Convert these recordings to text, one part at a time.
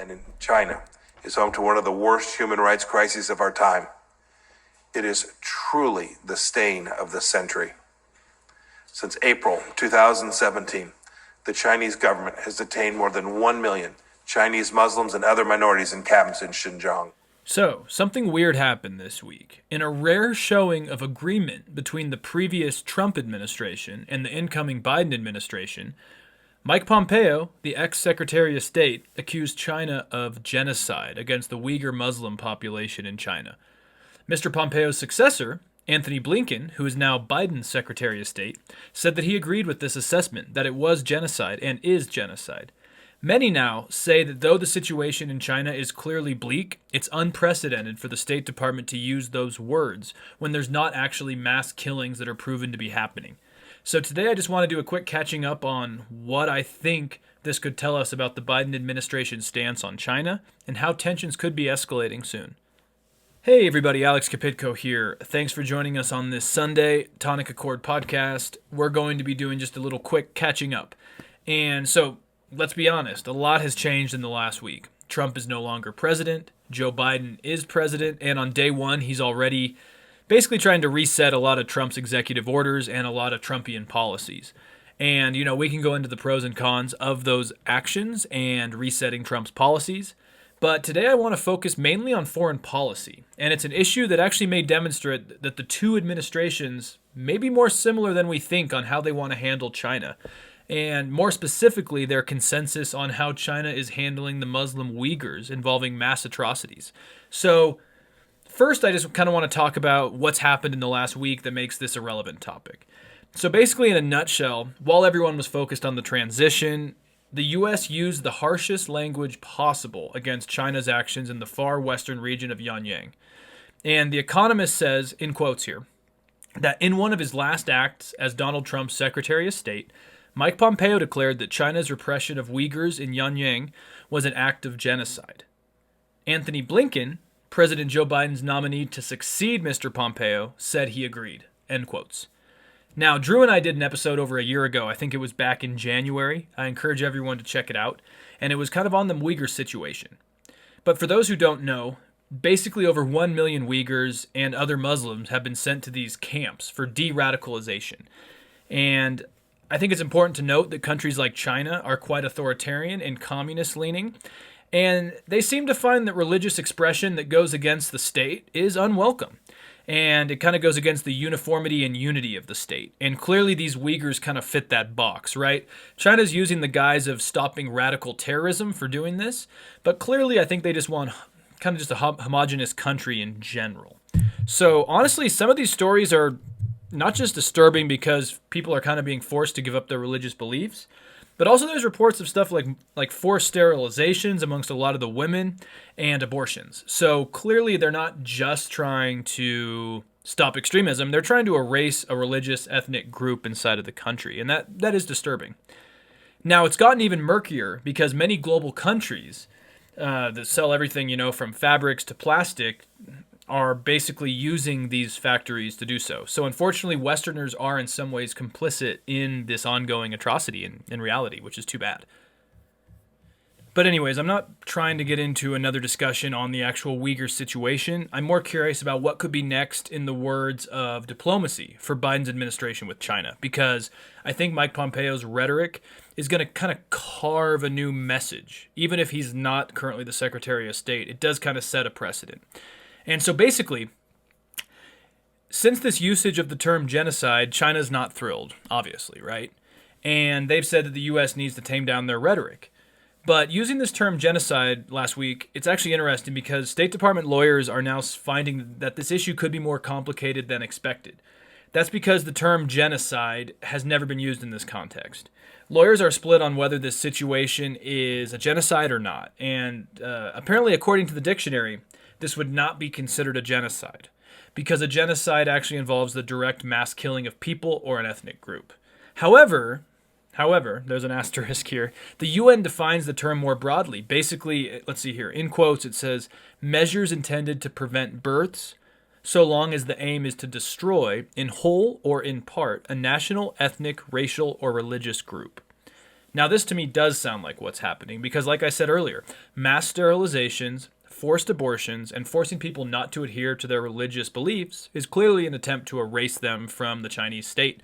and in China is home to one of the worst human rights crises of our time. It is truly the stain of the century. Since April 2017, the Chinese government has detained more than 1 million Chinese Muslims and other minorities in camps in Xinjiang. So, something weird happened this week. In a rare showing of agreement between the previous Trump administration and the incoming Biden administration, Mike Pompeo, the ex-Secretary of State, accused China of genocide against the Uighur Muslim population in China. Mr. Pompeo's successor, Antony Blinken, who is now Biden's Secretary of State, said that he agreed with this assessment, that it was genocide and is genocide. Many now say that though the situation in China is clearly bleak, it's unprecedented for the State Department to use those words when there's not actually mass killings that are proven to be happening. So today I just want to do a quick catching up on what I think this could tell us about the Biden administration's stance on China and how tensions could be escalating soon. Hey everybody, Alex Kapitko here. Thanks for joining us on this Sunday Tonic Accord podcast. We're going to be doing just a little quick catching up. And so, let's be honest, a lot has changed in the last week. Trump is no longer president, Joe Biden is president, and on day one he's already basically trying to reset a lot of Trump's executive orders and a lot of Trumpian policies. And, we can go into the pros and cons of those actions and resetting Trump's policies. But today I want to focus mainly on foreign policy. And it's an issue that actually may demonstrate that the two administrations may be more similar than we think on how they want to handle China. And more specifically, their consensus on how China is handling the Muslim Uyghurs involving mass atrocities. So first, I just kind of want to talk about what's happened in the last week that makes this a relevant topic. So basically, in a nutshell, while everyone was focused on the transition, the U.S. used the harshest language possible against China's actions in the far western region of Xinjiang. And The Economist says, in quotes here, that in one of his last acts as Donald Trump's Secretary of State, Mike Pompeo declared that China's repression of Uyghurs in Xinjiang was an act of genocide. Antony Blinken, President Joe Biden's nominee to succeed Mr. Pompeo, said he agreed, end quotes. Now, Drew and I did an episode over a year ago. I think it was back in January. I encourage everyone to check it out. And it was kind of on the Uyghur situation. But for those who don't know, basically over 1 million Uyghurs and other Muslims have been sent to these camps for de-radicalization. And I think it's important to note that countries like China are quite authoritarian and communist-leaning. And they seem to find that religious expression that goes against the state is unwelcome. And it kind of goes against the uniformity and unity of the state. And clearly these Uyghurs kind of fit that box, right? China's using the guise of stopping radical terrorism for doing this. But clearly I think they just want kind of just a homogenous country in general. So honestly, some of these stories are not just disturbing because people are kind of being forced to give up their religious beliefs, but also there's reports of stuff like forced sterilizations amongst a lot of the women and abortions. So clearly they're not just trying to stop extremism, they're trying to erase a religious ethnic group inside of the country, and that is disturbing. Now it's gotten even murkier because many global countries that sell everything, from fabrics to plastic are basically using these factories to do so. So unfortunately, Westerners are in some ways complicit in this ongoing atrocity in reality, which is too bad. But anyways, I'm not trying to get into another discussion on the actual Uyghur situation. I'm more curious about what could be next in the words of diplomacy for Biden's administration with China, because I think Mike Pompeo's rhetoric is going to kind of carve a new message. Even if he's not currently the Secretary of State, it does kind of set a precedent. And so basically, since this usage of the term genocide, China's not thrilled, obviously, right? And they've said that the U.S. needs to tame down their rhetoric. But using this term genocide last week, it's actually interesting because State Department lawyers are now finding that this issue could be more complicated than expected. That's because the term genocide has never been used in this context. Lawyers are split on whether this situation is a genocide or not. And apparently, according to the dictionary, this would not be considered a genocide, because a genocide actually involves the direct mass killing of people or an ethnic group. However, there's an asterisk here, the UN defines the term more broadly. Basically, let's see here, in quotes it says, measures intended to prevent births, so long as the aim is to destroy, in whole or in part, a national, ethnic, racial, or religious group. Now, this to me does sound like what's happening because, like I said earlier, mass sterilizations, forced abortions, and forcing people not to adhere to their religious beliefs is clearly an attempt to erase them from the Chinese state.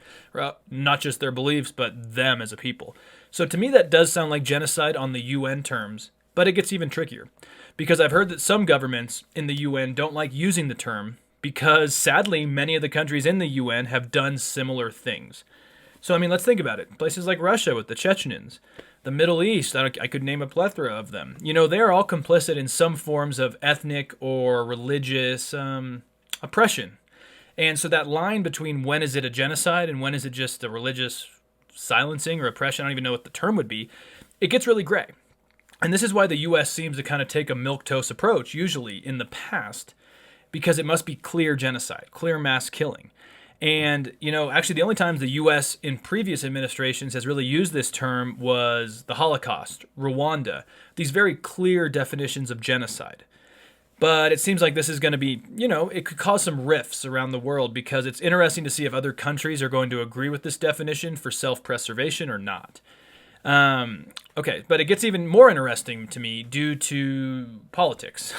Not just their beliefs, but them as a people. So to me, that does sound like genocide on the UN terms, but it gets even trickier. Because I've heard that some governments in the UN don't like using the term because, sadly, many of the countries in the UN have done similar things. So, I mean, let's think about it. Places like Russia with the Chechens, the Middle East, I could name a plethora of them. You know, they're all complicit in some forms of ethnic or religious oppression. And so that line between when is it a genocide and when is it just a religious silencing or oppression, I don't even know what the term would be, it gets really gray. And this is why the U.S. seems to kind of take a milquetoast approach, usually in the past, because it must be clear genocide, clear mass killing. And, you know, actually the only times the U.S. in previous administrations has really used this term was the Holocaust, Rwanda, these very clear definitions of genocide. But it seems like this is going to be, you know, it could cause some rifts around the world because it's interesting to see if other countries are going to agree with this definition for self-preservation or not. Okay, but it gets even more interesting to me due to politics.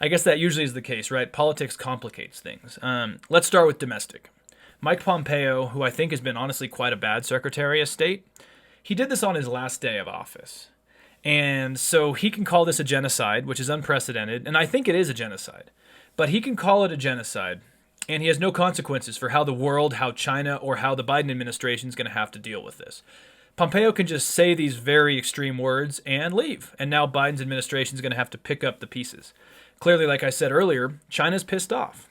I guess that usually is the case, right? Politics complicates things. Let's start with domestic. Mike Pompeo, who I think has been honestly quite a bad Secretary of State, he did this on his last day of office. And so he can call this a genocide, which is unprecedented, and I think it is a genocide. But he can call it a genocide, and he has no consequences for how the world, how China, or how the Biden administration is going to have to deal with this. Pompeo can just say these very extreme words and leave, and now Biden's administration is going to have to pick up the pieces. Clearly, like I said earlier, China's pissed off.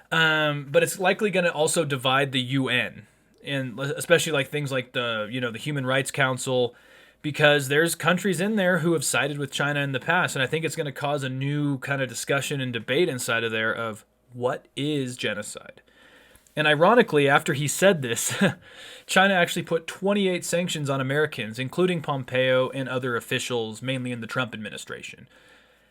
But it's likely going to also divide the UN, and especially like things like the Human Rights Council, because there's countries in there who have sided with China in the past, and I think it's going to cause a new kind of discussion and debate inside of there of what is genocide. And ironically, after he said this, China actually put 28 sanctions on Americans, including Pompeo and other officials, mainly in the Trump administration.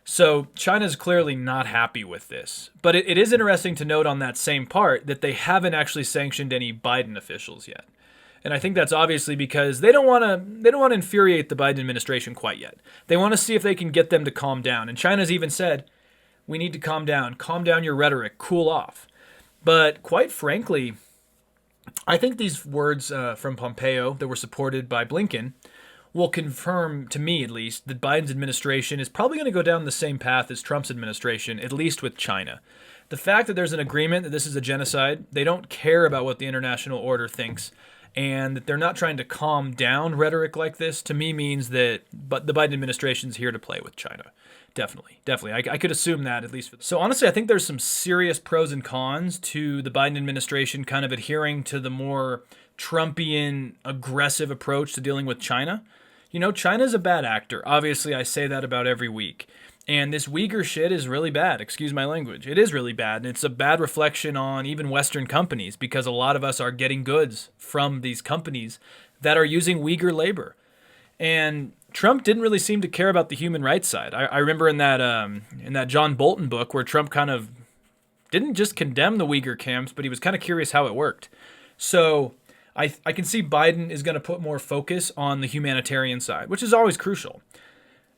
So China's clearly not happy with this. But it is interesting to note on that same part that they haven't actually sanctioned any Biden officials yet. And I think that's obviously because they don't want to infuriate the Biden administration quite yet. They want to see if they can get them to calm down. And China's even said, we need to calm down your rhetoric, cool off. But quite frankly, I think these words from Pompeo that were supported by Blinken will confirm, to me at least, that Biden's administration is probably going to go down the same path as Trump's administration, at least with China. The fact that there's an agreement that this is a genocide, they don't care about what the international order thinks, and that they're not trying to calm down rhetoric like this, to me means that the Biden administration is here to play with China. Definitely. I could assume that at least. So honestly, I think there's some serious pros and cons to the Biden administration kind of adhering to the more Trumpian, aggressive approach to dealing with China. You know, China's a bad actor. Obviously, I say that about every week. And this Uighur shit is really bad. Excuse my language. It is really bad. And it's a bad reflection on even Western companies because a lot of us are getting goods from these companies that are using Uighur labor. And Trump didn't really seem to care about the human rights side. I remember in that John Bolton book where Trump kind of didn't just condemn the Uighur camps, but he was kind of curious how it worked. So I can see Biden is going to put more focus on the humanitarian side, which is always crucial.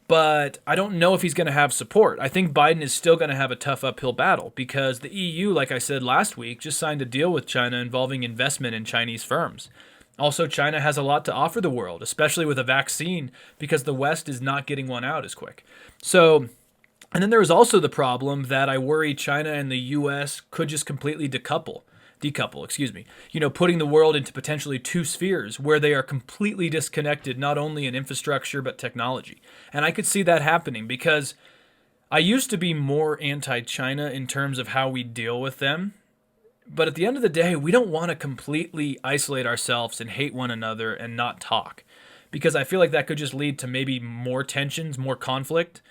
But I don't know if he's going to have support. I think Biden is still going to have a tough uphill battle because the EU, like I said last week, just signed a deal with China involving investment in Chinese firms. Also, China has a lot to offer the world, especially with a vaccine, because the West is not getting one out as quick. So, and then there is also the problem that I worry China and the U.S. could just completely decouple, putting the world into potentially two spheres where they are completely disconnected, not only in infrastructure, but technology. And I could see that happening because I used to be more anti-China in terms of how we deal with them. But at the end of the day, we don't want to completely isolate ourselves and hate one another and not talk, because I feel like that could just lead to maybe more tensions, more conflict.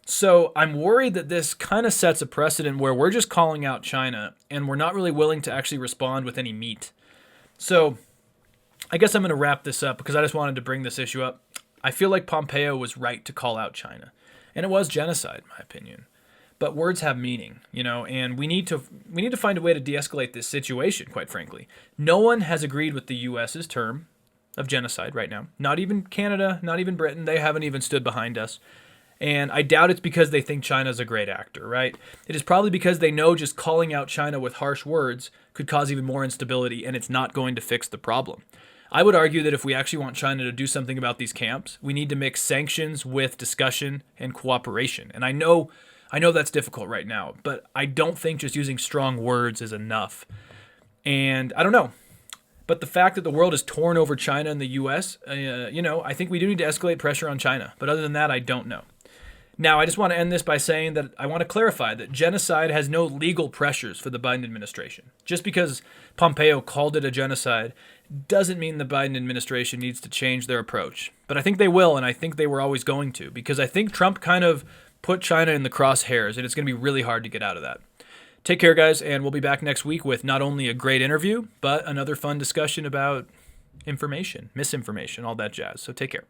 So I'm worried that this kind of sets a precedent where we're just calling out China and we're not really willing to actually respond with any meat. So I guess I'm going to wrap this up because I just wanted to bring this issue up. I feel like Pompeo was right to call out China, and it was genocide, in my opinion. But words have meaning, and we need to find a way to de-escalate this situation, quite frankly. No one has agreed with the U.S.'s term, of genocide right now. Not even Canada, not even Britain. They haven't even stood behind us. And I doubt it's because they think China's a great actor, right? It is probably because they know just calling out China with harsh words could cause even more instability, and it's not going to fix the problem. I would argue that if we actually want China to do something about these camps, we need to mix sanctions with discussion and cooperation. And I know that's difficult right now, but I don't think just using strong words is enough. And I don't know. But the fact that the world is torn over China and the U.S., I think we do need to escalate pressure on China. But other than that, I don't know. Now, I just want to end this by saying that I want to clarify that genocide has no legal pressures for the Biden administration. Just because Pompeo called it a genocide doesn't mean the Biden administration needs to change their approach. But I think they will, and I think they were always going to, because I think Trump kind of put China in the crosshairs, and it's going to be really hard to get out of that. Take care, guys, and we'll be back next week with not only a great interview, but another fun discussion about misinformation, all that jazz. So take care.